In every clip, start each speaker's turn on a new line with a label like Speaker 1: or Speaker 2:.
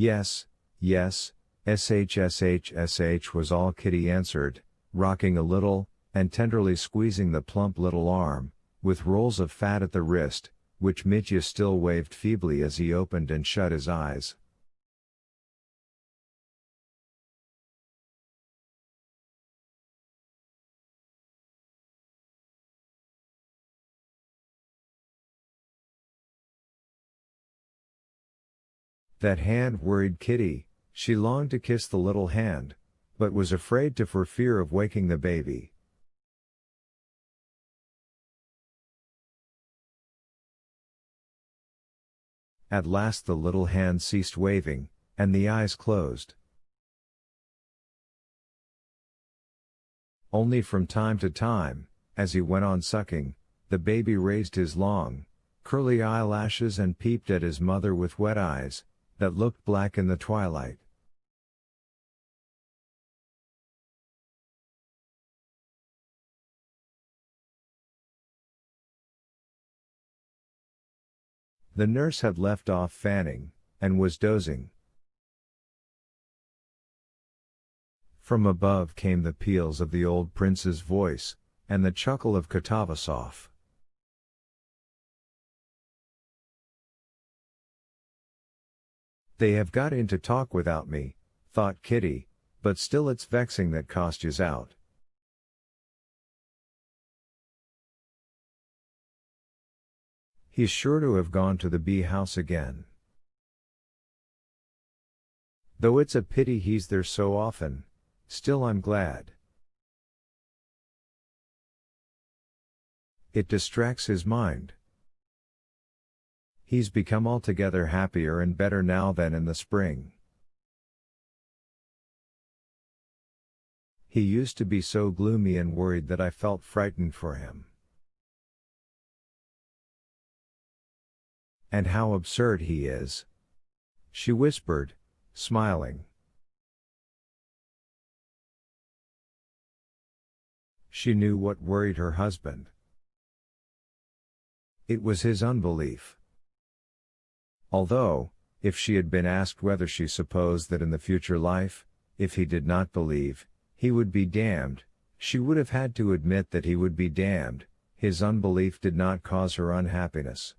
Speaker 1: Yes, yes, was all Kitty answered, rocking a little, and tenderly squeezing the plump little arm, with rolls of fat at the wrist, which Mitya still waved feebly as he opened and shut his eyes. That hand worried Kitty. She longed to kiss the little hand, but was afraid to for fear of waking the baby. At last the little hand ceased waving, and the eyes closed. Only from time to time, as he went on sucking, the baby raised his long, curly eyelashes and peeped at his mother with wet eyes, that looked black in the twilight. The nurse had left off fanning, and was dozing. From above came the peals of the old prince's voice, and the chuckle of Katavasov. They have got in to talk without me, thought Kitty, but still it's vexing that Kostya's out. He's sure to have gone to the bee house again. Though it's a pity he's there so often, still I'm glad. It distracts his mind. He's become altogether happier and better now than in the spring. He used to be so gloomy and worried that I felt frightened for him. And how absurd he is, she whispered, smiling. She knew what worried her husband. It was his unbelief. Although, if she had been asked whether she supposed that in the future life, if he did not believe, he would be damned, she would have had to admit that he would be damned. His unbelief did not cause her unhappiness.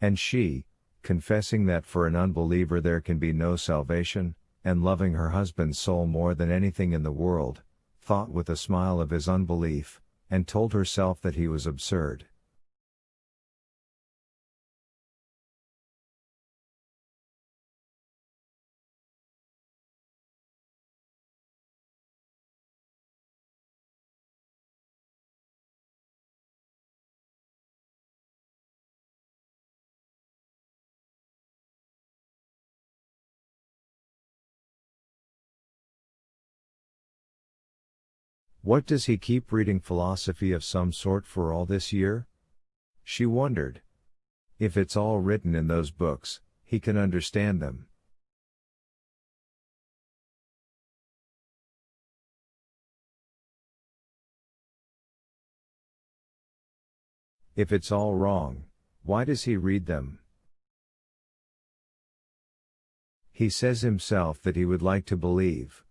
Speaker 1: And she, confessing that for an unbeliever there can be no salvation, and loving her husband's soul more than anything in the world, thought with a smile of his unbelief, and told herself that he was absurd. What does he keep reading philosophy of some sort for all this year? She wondered. If it's all written in those books, he can understand them. If it's all wrong, why does he read them? He says himself that he would like to believe.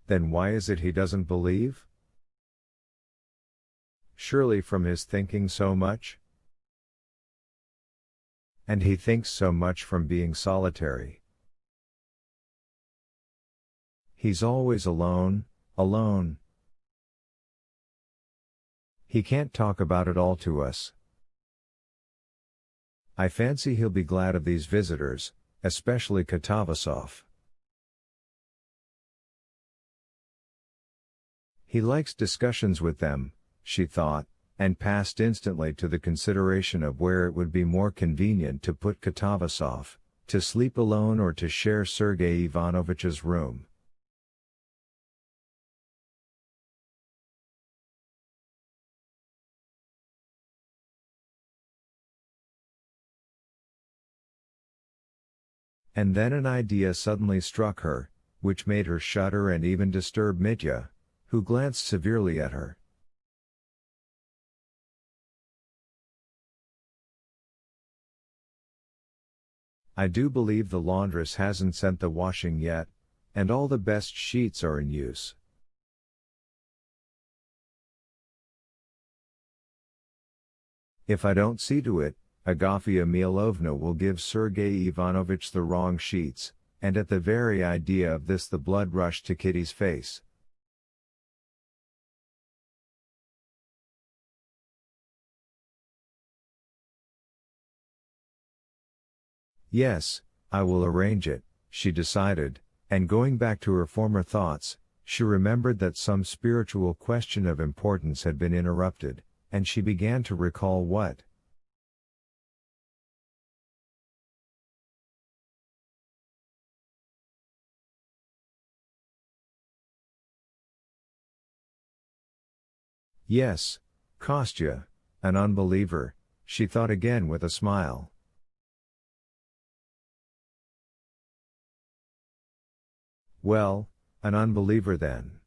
Speaker 1: Then why is it he doesn't believe? Surely from his thinking so much? And he thinks so much from being solitary. He's always alone, alone. He can't talk about it all to us. I fancy he'll be glad of these visitors, especially Katavasov. He likes discussions with them, she thought, and passed instantly to the consideration of where it would be more convenient to put Katavasov, to sleep alone or to share Sergei Ivanovitch's room. And then an idea suddenly struck her, which made her shudder and even disturb Mitya, who glanced severely at her. I do believe the laundress hasn't sent the washing yet, and all the best sheets are in use. If I don't see to it, Agafia Milovna will give Sergei Ivanovich the wrong sheets, and at the very idea of this the blood rushed to Kitty's face. Yes, I will arrange it, she decided, and going back to her former thoughts, she remembered that some spiritual question of importance had been interrupted, and she began to recall what. Yes, Kostya, an unbeliever, she thought again with a smile. Well, an unbeliever then.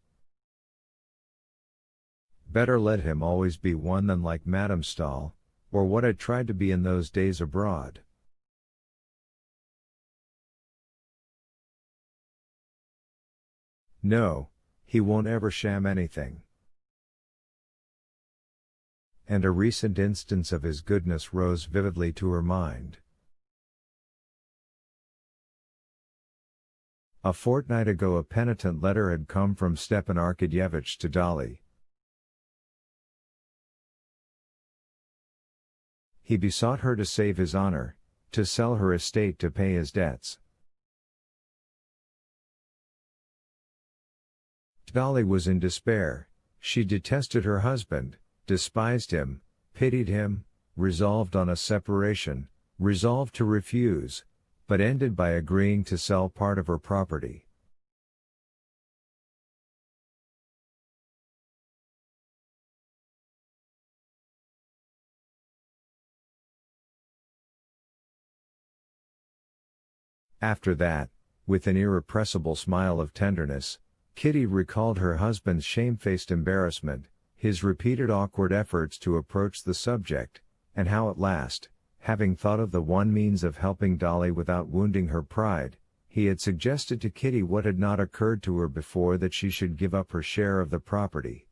Speaker 1: Better let him always be one than like Madame Stahl, or what I tried to be in those days abroad. No, he won't ever sham anything. And a recent instance of his goodness rose vividly to her mind. A fortnight ago a penitent letter had come from Stepan Arkadyevitch to Dolly. He besought her to save his honor, to sell her estate to pay his debts. Dolly was in despair. She detested her husband, despised him, pitied him, resolved on a separation, resolved to refuse, but ended by agreeing to sell part of her property. After that, with an irrepressible smile of tenderness, Kitty recalled her husband's shamefaced embarrassment, his repeated awkward efforts to approach the subject, and how at last, having thought of the one means of helping Dolly without wounding her pride, he had suggested to Kitty what had not occurred to her before, that she should give up her share of the property.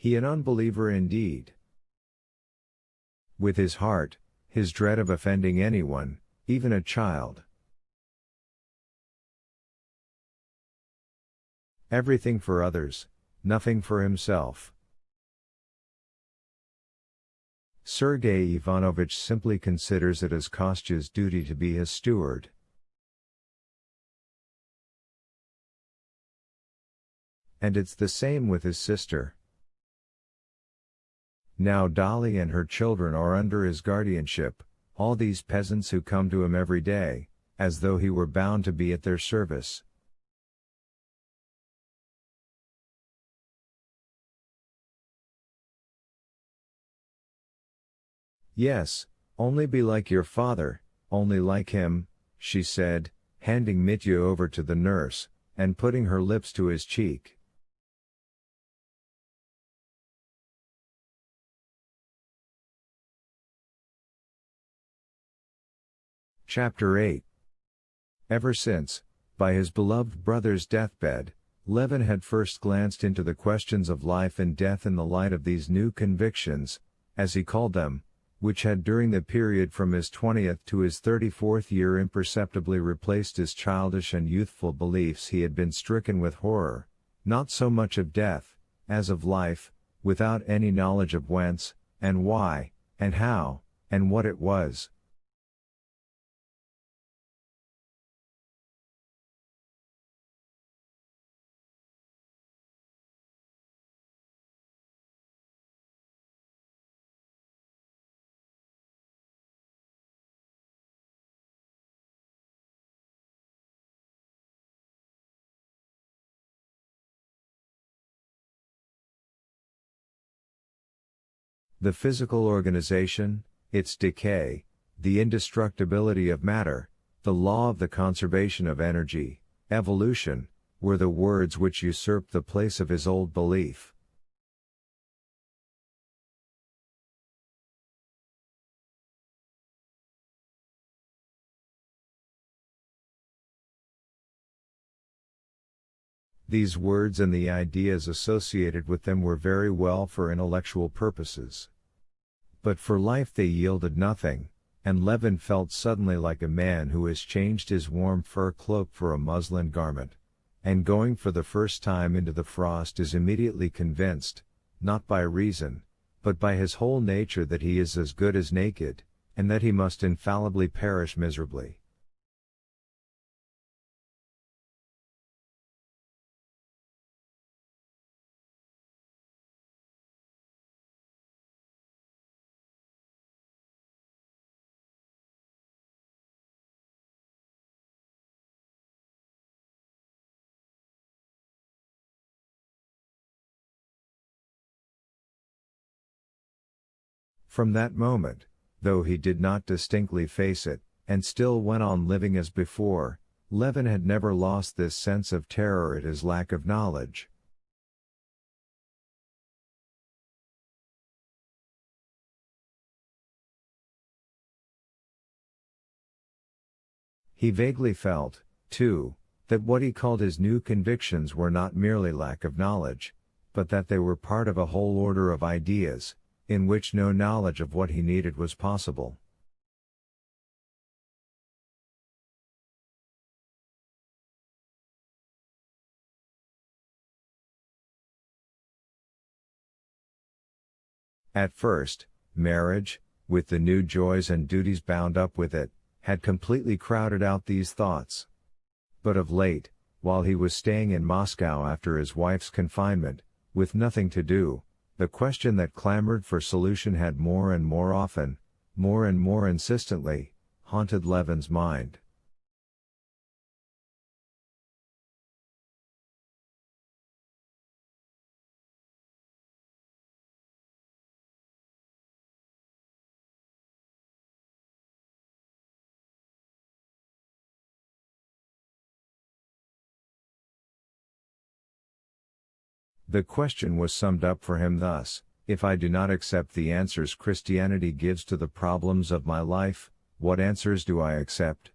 Speaker 1: He an unbeliever indeed. With his heart, his dread of offending anyone, even a child. Everything for others, nothing for himself. Sergei Ivanovich simply considers it as Kostya's duty to be his steward. And it's the same with his sister. Now Dolly and her children are under his guardianship, all these peasants who come to him every day, as though he were bound to be at their service. Yes, only be like your father, only like him, she said, handing Mitya over to the nurse, and putting her lips to his cheek. Chapter 8. Ever since, by his beloved brother's deathbed, Levin had first glanced into the questions of life and death in the light of these new convictions, as he called them, which had during the period from his 20th to his 34th year imperceptibly replaced his childish and youthful beliefs. He had been stricken with horror, not so much of death, as of life, without any knowledge of whence, and why, and how, and what it was. The physical organization, its decay, the indestructibility of matter, the law of the conservation of energy, evolution, were the words which usurped the place of his old belief. These words and the ideas associated with them were very well for intellectual purposes. But for life they yielded nothing, and Levin felt suddenly like a man who has changed his warm fur cloak for a muslin garment, and going for the first time into the frost is immediately convinced, not by reason, but by his whole nature, that he is as good as naked, and that he must infallibly perish miserably. From that moment, though he did not distinctly face it, and still went on living as before, Levin had never lost this sense of terror at his lack of knowledge. He vaguely felt, too, that what he called his new convictions were not merely lack of knowledge, but that they were part of a whole order of ideas, in which no knowledge of what he needed was possible. At first, marriage, with the new joys and duties bound up with it, had completely crowded out these thoughts. But of late, while he was staying in Moscow after his wife's confinement, with nothing to do, the question that clamored for solution had more and more often, more and more insistently, haunted Levin's mind. The question was summed up for him thus: if I do not accept the answers Christianity gives to the problems of my life, what answers do I accept?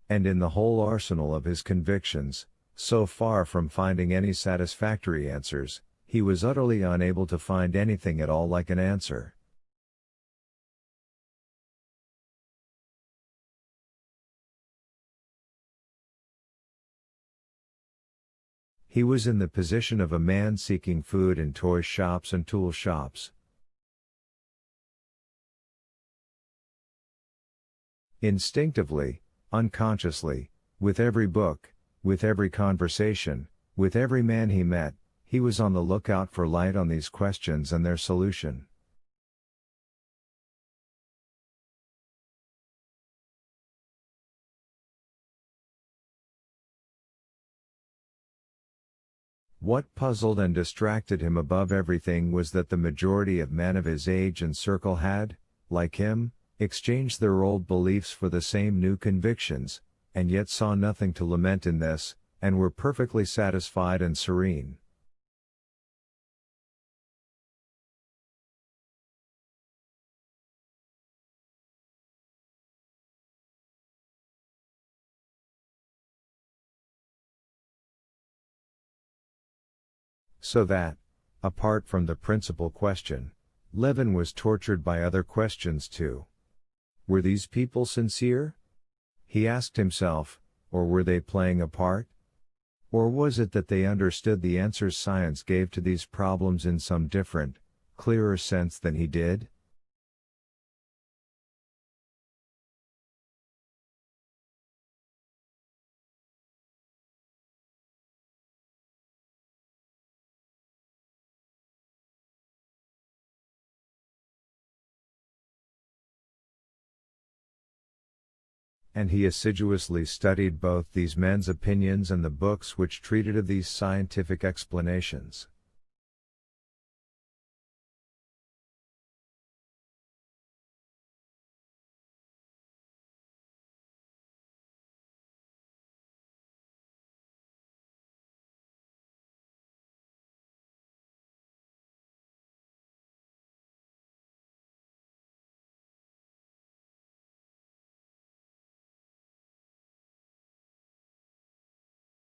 Speaker 1: And in the whole arsenal of his convictions, so far from finding any satisfactory answers, he was utterly unable to find anything at all like an answer. He was in the position of a man seeking food in toy shops and tool shops. Instinctively, unconsciously, with every book, with every conversation, with every man he met, he was on the lookout for light on these questions and their solution. What puzzled and distracted him above everything was that the majority of men of his age and circle had, like him, exchanged their old beliefs for the same new convictions, and yet saw nothing to lament in this, and were perfectly satisfied and serene. So that, apart from the principal question, Levin was tortured by other questions too. Were these people sincere? He asked himself, or were they playing a part? Or was it that they understood the answers science gave to these problems in some different, clearer sense than he did? and he assiduously studied both these men's opinions and the books which treated of these scientific explanations.